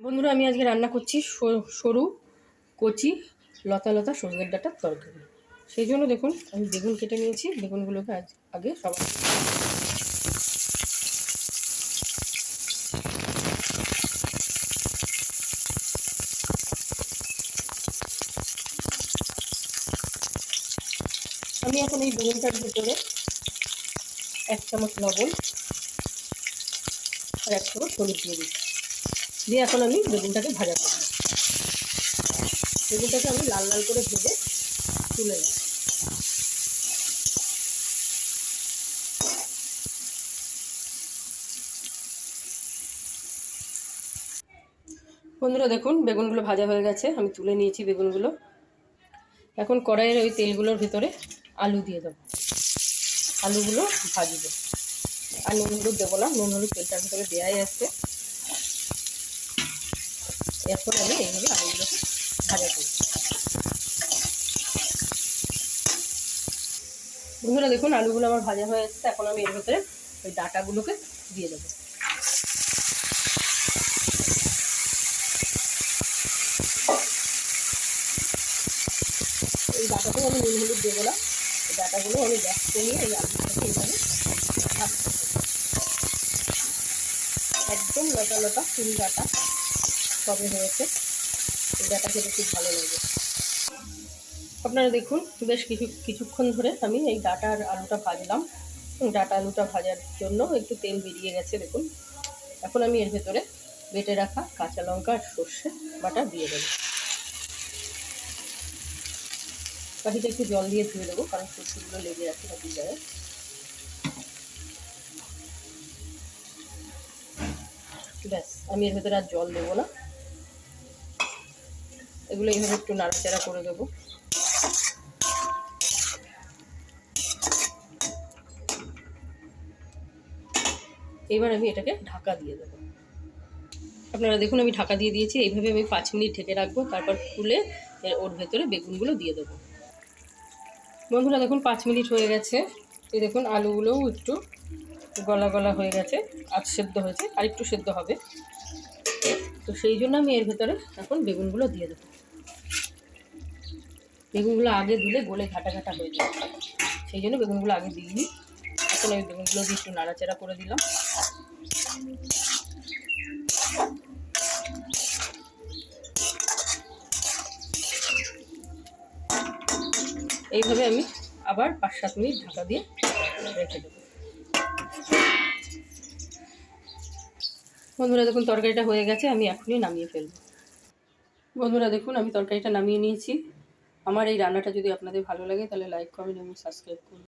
বন্ধুরা, আমি আজকে রান্না করছি সরু কচি লতা লতা সজনের ডাঁটার তরকারি। সেই জন্য দেখুন আমি বেগুন কেটে নিয়েছি। বেগুনগুলোকে আগে সবাই আমি এখন এই বেগুনটার ভিতরে 1 চামচ লবণ আর 1 চামচ হলুদ দিয়ে দিচ্ছি। দিয়ে এখন আমি বেগুনটাকে ভাজা করব। বেগুনটাকে আমি লাল লাল করে ভেজে তুলে নেব। বন্ধুরা দেখুন বেগুনগুলো ভাজা হয়ে গেছে, আমি তুলে নিয়েছি বেগুনগুলো। এখন কড়াইয়ের ওই তেলগুলোর ভিতরে আলু দিয়ে দেবো। আলুগুলো ভাজবো, আর নুন হলুদ দেবো না, নুন হলুদ তেলটার ভিতরে দেওয়াই আছে। এখন আমি এইভাবে আলুগুলোকে ভাজা করব। বন্ধুরা দেখুন আলুগুলো আমার ভাজা হয়ে এসেছে। এখন আমি এর ভিতরে ওই ডাঁটাগুলোকে দিয়ে দেবো। এই ডাঁটাতেও আমি নুন হলুদ দেবো না, এই ডাঁটাগুলো আমি গ্যাস কমিয়ে এই আলুটাকে এখানে ভাজতে একদম লতা লতা ফুল ডাঁটা সবে হয়েছে। এই ডাঁটা খেতে খুব ভালো লাগে। আপনারা দেখুন বেশ কিছুক্ষণ ধরে আমি এই ডাঁটা আর আলুটা ভাজলাম। ডাঁটা আলুটা ভাজার জন্য একটু তেল বেরিয়ে গেছে দেখুন। এখন আমি এর ভেতরে বেটে রাখা কাঁচা লঙ্কা আর সর্ষে বাটা দিয়ে দেবো। বাটিতে একটু জল দিয়ে ধুয়ে দেবো, কারণ সর্ষেগুলো লেগে আছে বাটির গায়ে। ব্যাস, আমি এর ভেতরে আর জল দেবো না। এগুলো এইভাবে একটু নাড়াচাড়া করে দেবো। এবার আমি এটাকে ঢাকা দিয়ে দেবো। আপনারা দেখুন আমি ঢাকা দিয়ে দিয়েছি। এইভাবে আমি 5 মিনিট ঢেকে রাখবো, তারপর খুলে ওর ভেতরে বেগুনগুলো দিয়ে দেবো। বন্ধুরা দেখুন 5 মিনিট হয়ে গেছে। এই দেখুন আলুগুলোও একটু গলা গলা হয়ে গেছে, সেদ্ধ হয়েছে, আর একটু সেদ্ধ হবে। তো সেই জন্য আমি এর ভেতরে এখন বেগুনগুলো দিয়ে দেবো। বেগুনগুলো আগে দিলে গলে ঘাটা ঘাটা হয়ে যায়, সেই জন্য বেগুনগুলো আগে দিইনি। এখন আমি বেগুনগুলো দিয়ে একটু নাড়াচাড়া করে দিলাম। এইভাবে আমি আবার 5-7 মিনিট ঢাকা দিয়ে রেখে দেবো। বন্ধুরা দেখুন তরকারিটা হয়ে গেছে, আমি এখনই নামিয়ে ফেলবো। বন্ধুরা দেখুন আমি তরকারিটা নামিয়ে নিয়েছি। আমার এই রান্নাটা যদি আপনাদের ভালো লাগে তাহলে লাইক, কমেন্ট এবং সাবস্ক্রাইব করুন।